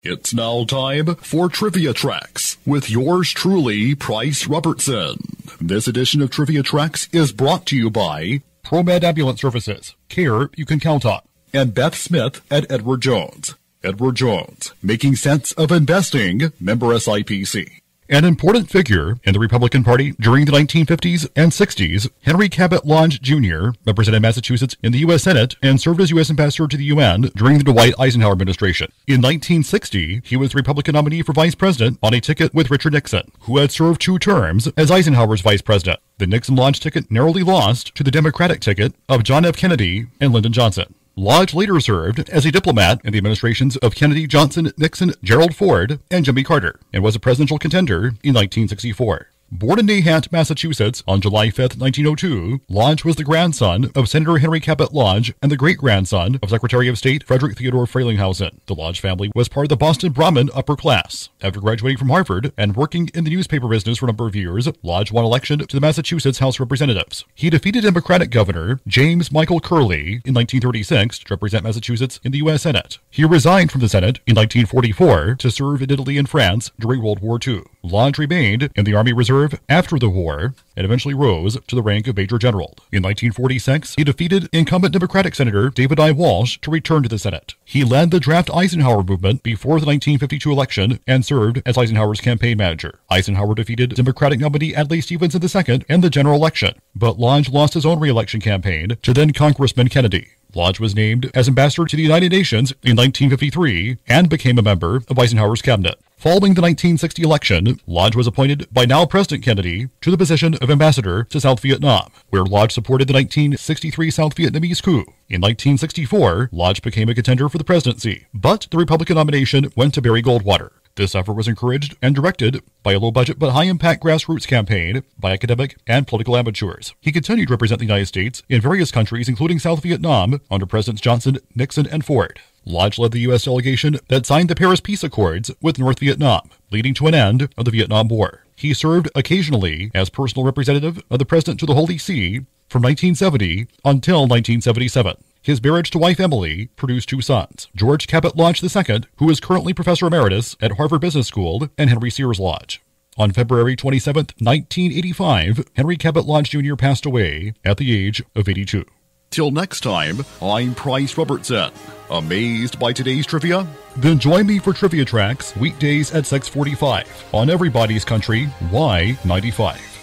It's now time for Trivia Tracks with yours truly, Price Robertson. This edition of Trivia Tracks is brought to you by ProMed Ambulance Services, care you can count on, and Beth Smith at Edward Jones. Edward Jones, making sense of investing, member SIPC. An important figure in the Republican Party during the 1950s and 60s, Henry Cabot Lodge Jr. represented Massachusetts in the U.S. Senate and served as U.S. ambassador to the UN during the Dwight Eisenhower administration. In 1960, he was the Republican nominee for vice president on a ticket with Richard Nixon, who had served 2 terms as Eisenhower's vice president. The Nixon Lodge ticket narrowly lost to the Democratic ticket of John F. Kennedy and Lyndon Johnson. Lodge later served as a diplomat in the administrations of Kennedy, Johnson, Nixon, Gerald Ford, and Jimmy Carter, and was a presidential contender in 1964. Born in Nahant, Massachusetts on July 5, 1902, Lodge was the grandson of Senator Henry Cabot Lodge and the great-grandson of Secretary of State Frederick Theodore Frelinghuysen. The Lodge family was part of the Boston Brahmin upper class. After graduating from Harvard and working in the newspaper business for a number of years, Lodge won election to the Massachusetts House of Representatives. He defeated Democratic Governor James Michael Curley in 1936 to represent Massachusetts in the U.S. Senate. He resigned from the Senate in 1944 to serve in Italy and France during World War II. Lodge remained in the Army Reserve after the war and eventually rose to the rank of Major General. In 1946, he defeated incumbent Democratic Senator David I. Walsh to return to the Senate. He led the draft Eisenhower movement before the 1952 election and served as Eisenhower's campaign manager. Eisenhower defeated Democratic nominee Adlai Stevenson II in the general election, but Lodge lost his own re-election campaign to then-Congressman Kennedy. Lodge was named as ambassador to the United Nations in 1953 and became a member of Eisenhower's cabinet. Following the 1960 election, Lodge was appointed by now President Kennedy to the position of ambassador to South Vietnam, where Lodge supported the 1963 South Vietnamese coup. In 1964, Lodge became a contender for the presidency, but the Republican nomination went to Barry Goldwater. This effort was encouraged and directed by a low-budget but high-impact grassroots campaign by academic and political amateurs. He continued to represent the United States in various countries, including South Vietnam, under Presidents Johnson, Nixon, and Ford. Lodge led the U.S. delegation that signed the Paris Peace Accords with North Vietnam, leading to an end of the Vietnam War. He served occasionally as personal representative of the President to the Holy See from 1970 until 1977. His marriage to wife Emily produced 2 sons, George Cabot Lodge II, who is currently Professor Emeritus at Harvard Business School, and Henry Sears Lodge. On February 27, 1985, Henry Cabot Lodge Jr. passed away at the age of 82. Till next time, I'm Price Robertson. Amazed by today's trivia? Then join me for Trivia Tracks weekdays at 6:45 on Everybody's Country Y95.